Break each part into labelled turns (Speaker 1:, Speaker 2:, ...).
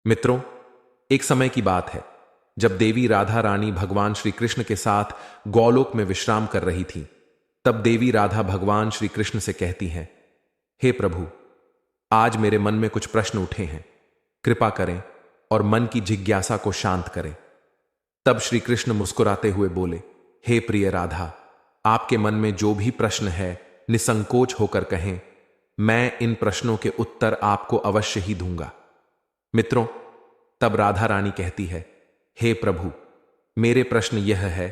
Speaker 1: मित्रों, एक समय की बात है जब देवी राधा रानी भगवान श्री कृष्ण के साथ गौलोक में विश्राम कर रही थी। तब देवी राधा भगवान श्री कृष्ण से कहती हैं, हे प्रभु, आज मेरे मन में कुछ प्रश्न उठे हैं, कृपा करें और मन की जिज्ञासा को शांत करें। तब श्री कृष्ण मुस्कुराते हुए बोले, हे प्रिय राधा, आपके मन में जो भी प्रश्न है निसंकोच होकर कहें, मैं इन प्रश्नों के उत्तर आपको अवश्य ही दूंगा। मित्रों, तब राधा रानी कहती है, हे प्रभु, मेरे प्रश्न यह है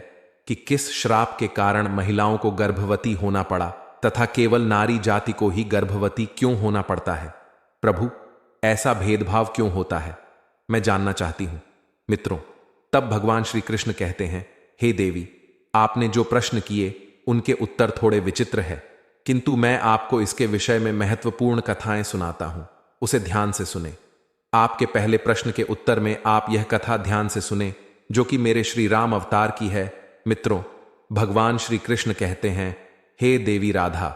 Speaker 1: कि किस श्राप के कारण महिलाओं को गर्भवती होना पड़ा तथा केवल नारी जाति को ही गर्भवती क्यों होना पड़ता है। प्रभु, ऐसा भेदभाव क्यों होता है, मैं जानना चाहती हूं। मित्रों, तब भगवान श्री कृष्ण कहते हैं, हे देवी, आपने जो प्रश्न किए उनके उत्तर थोड़े विचित्र है, किंतु मैं आपको इसके विषय में महत्वपूर्ण कथाएं सुनाता हूं, उसे ध्यान से सुने। आपके पहले प्रश्न के उत्तर में आप यह कथा ध्यान से सुने जो कि मेरे श्री राम अवतार की है। मित्रों, भगवान श्री कृष्ण कहते हैं, हे देवी राधा,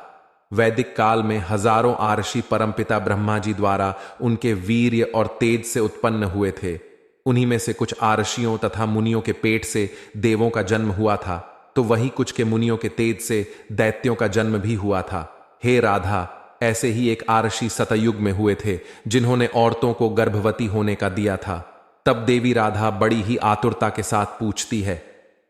Speaker 1: वैदिक काल में हजारों आर्षि परमपिता ब्रह्मा जी द्वारा उनके वीर्य और तेज से उत्पन्न हुए थे। उन्हीं में से कुछ आर्षियों तथा मुनियों के पेट से देवों का जन्म हुआ था, तो वहीं कुछ के मुनियों के तेज से दैत्यों का जन्म भी हुआ था। हे राधा, ऐसे ही एक आर्षि सतयुग में हुए थे जिन्होंने औरतों को गर्भवती होने का दिया था। तब देवी राधा बड़ी ही आतुरता के साथ पूछती है,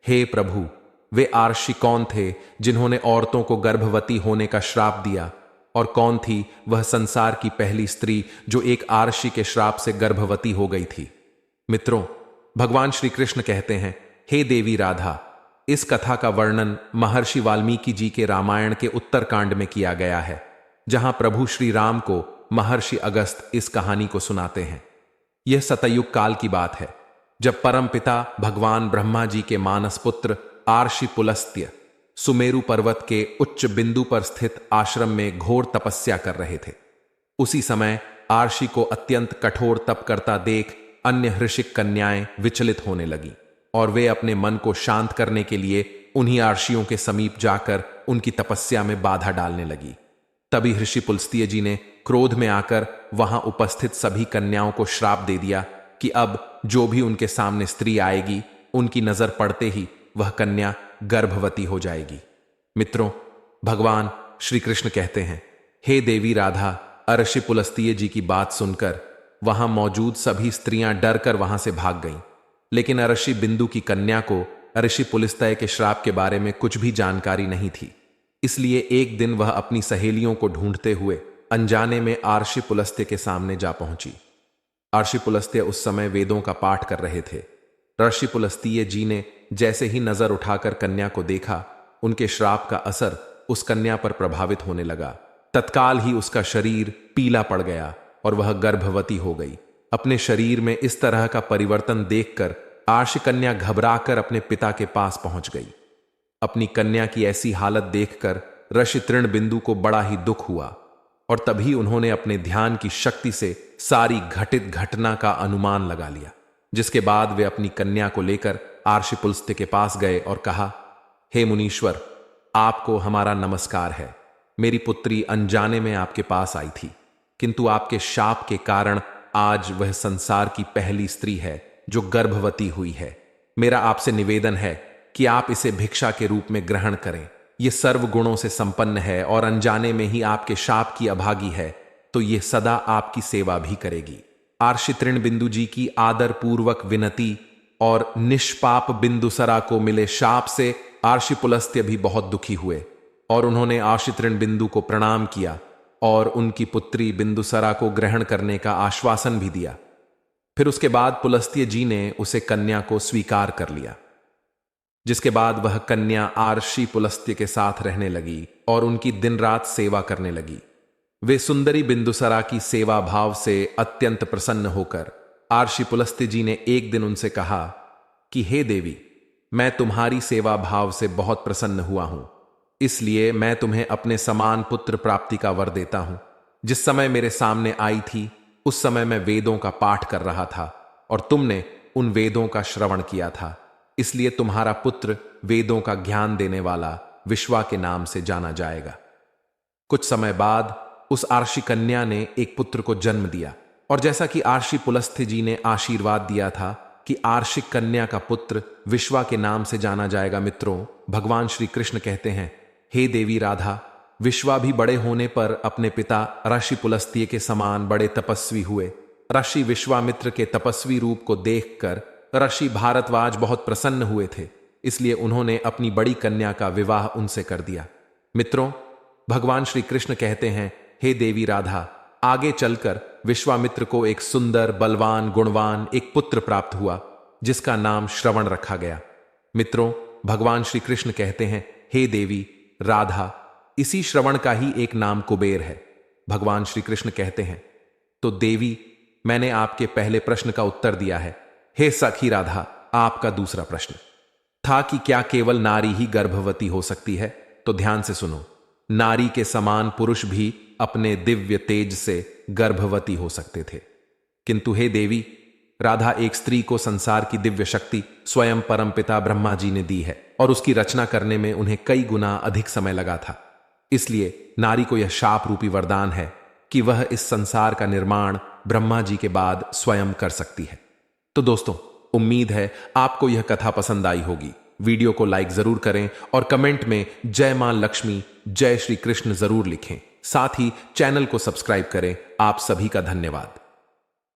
Speaker 1: हे प्रभु, वे आर्षि कौन थे जिन्होंने औरतों को गर्भवती होने का श्राप दिया, और कौन थी वह संसार की पहली स्त्री जो एक आर्षि के श्राप से गर्भवती हो गई थी। मित्रों, भगवान श्री कृष्ण कहते हैं, हे देवी राधा, इस कथा का वर्णन महर्षि वाल्मीकि जी के रामायण के उत्तरकांड में किया गया है, जहां प्रभु श्री राम को महर्षि अगस्त इस कहानी को सुनाते हैं। यह सतयुग काल की बात है, जब परमपिता भगवान ब्रह्मा जी के मानस पुत्र आर्षि पुलस्त्य सुमेरु पर्वत के उच्च बिंदु पर स्थित आश्रम में घोर तपस्या कर रहे थे। उसी समय आर्षि को अत्यंत कठोर तप करता देख अन्य हृषिक कन्याएं विचलित होने लगी, और वे अपने मन को शांत करने के लिए उन्हीं आर्षियों के समीप जाकर उनकी तपस्या में बाधा डालने लगी। तभी ऋषि पुलस्त्य जी ने क्रोध में आकर वहां उपस्थित सभी कन्याओं को श्राप दे दिया कि अब जो भी उनके सामने स्त्री आएगी, उनकी नजर पड़ते ही वह कन्या गर्भवती हो जाएगी। मित्रों, भगवान श्री कृष्ण कहते हैं, हे देवी राधा, ऋषि पुलस्त्य जी की बात सुनकर वहां मौजूद सभी स्त्रियां डरकर वहां से भाग गईं। लेकिन ऋषि बिंदु की कन्या को ऋषि पुलस्त्य के श्राप के बारे में कुछ भी जानकारी नहीं थी। इसलिए एक दिन वह अपनी सहेलियों को ढूंढते हुए अनजाने में आर्षि पुलस्त्य के सामने जा पहुंची। आर्षि पुलस्त्य उस समय वेदों का पाठ कर रहे थे। ऋषि पुलस्त्य जी ने जैसे ही नजर उठाकर कन्या को देखा, उनके श्राप का असर उस कन्या पर प्रभावित होने लगा। तत्काल ही उसका शरीर पीला पड़ गया और वह गर्भवती हो गई। अपने शरीर में इस तरह का परिवर्तन देखकर आर्षि कन्या घबराकर अपने पिता के पास पहुंच गई। अपनी कन्या की ऐसी हालत देखकर ऋषि तृणबिंदु को बड़ा ही दुख हुआ, और तभी उन्होंने अपने ध्यान की शक्ति से सारी घटित घटना का अनुमान लगा लिया। जिसके बाद वे अपनी कन्या को लेकर आर्षि पुलस्त्य के पास गए और कहा, हे मुनीश्वर, आपको हमारा नमस्कार है। मेरी पुत्री अनजाने में आपके पास आई थी, किंतु आपके शाप के कारण आज वह संसार की पहली स्त्री है जो गर्भवती हुई है। मेरा आपसे निवेदन है कि आप इसे भिक्षा के रूप में ग्रहण करें। यह सर्व गुणों से संपन्न है और अनजाने में ही आपके शाप की अभागी है, तो यह सदा आपकी सेवा भी करेगी। आर्षि तृणबिंदु जी की आदर पूर्वक विनती और निष्पाप बिंदुसरा को मिले शाप से आर्षि पुलस्त्य भी बहुत दुखी हुए, और उन्होंने आर्षि तृणबिंदु को प्रणाम किया और उनकी पुत्री बिंदुसरा को ग्रहण करने का आश्वासन भी दिया। फिर उसके बाद पुलस्त्य जी ने उसे कन्या को स्वीकार कर लिया, जिसके बाद वह कन्या आर्षि पुलस्त्य के साथ रहने लगी और उनकी दिन रात सेवा करने लगी। वे सुंदरी बिंदुसरा की सेवा भाव से अत्यंत प्रसन्न होकर आर्षि पुलस्त्य जी ने एक दिन उनसे कहा कि हे देवी, मैं तुम्हारी सेवा भाव से बहुत प्रसन्न हुआ हूं, इसलिए मैं तुम्हें अपने समान पुत्र प्राप्ति का वर देता हूं। जिस समय मेरे सामने आई थी, उस समय मैं वेदों का पाठ कर रहा था और तुमने उन वेदों का श्रवण किया था, इसलिए तुम्हारा पुत्र वेदों का ज्ञान देने वाला विश्वा के नाम से जाना जाएगा। कुछ समय बाद उस आर्षि कन्या ने एक पुत्र को जन्म दिया और जैसा कि आर्षि पुलस्त्य जी ने आशीर्वाद दिया था कि आर्षिक कन्या का पुत्र विश्वा के नाम से जाना जाएगा, मित्रों, भगवान श्री कृष्ण कहते हैं, हे देवी राधा, विश्वा भी बड़े होने पर अपने पिता ऋषि पुलस्त्य के समान बड़े तपस्वी हुए। ऋषि विश्वामित्र के तपस्वी रूप को देखकर ऋषि भारद्वाज बहुत प्रसन्न हुए थे, इसलिए उन्होंने अपनी बड़ी कन्या का विवाह उनसे कर दिया। मित्रों, भगवान श्री कृष्ण कहते हैं, हे देवी राधा, आगे चलकर विश्वामित्र को एक सुंदर, बलवान, गुणवान एक पुत्र प्राप्त हुआ जिसका नाम श्रवण रखा गया। मित्रों, भगवान श्री कृष्ण कहते हैं, हे देवी राधा, इसी श्रवण का ही एक नाम कुबेर है। भगवान श्री कृष्ण कहते हैं, तो देवी, मैंने आपके पहले प्रश्न का उत्तर दिया है। हे सखी राधा, आपका दूसरा प्रश्न था कि क्या केवल नारी ही गर्भवती हो सकती है? तो ध्यान से सुनो, नारी के समान पुरुष भी अपने दिव्य तेज से गर्भवती हो सकते थे, किंतु हे देवी राधा, एक स्त्री को संसार की दिव्य शक्ति स्वयं परमपिता ब्रह्मा जी ने दी है और उसकी रचना करने में उन्हें कई गुना अधिक समय लगा था। इसलिए नारी को यह शाप रूपी वरदान है कि वह इस संसार का निर्माण ब्रह्मा जी के बाद स्वयं कर सकती है। तो दोस्तों, उम्मीद है आपको यह कथा पसंद आई होगी। वीडियो को लाइक जरूर करें और कमेंट में जय मां लक्ष्मी, जय श्री कृष्ण जरूर लिखें। साथ ही चैनल को सब्सक्राइब करें। आप सभी का धन्यवाद।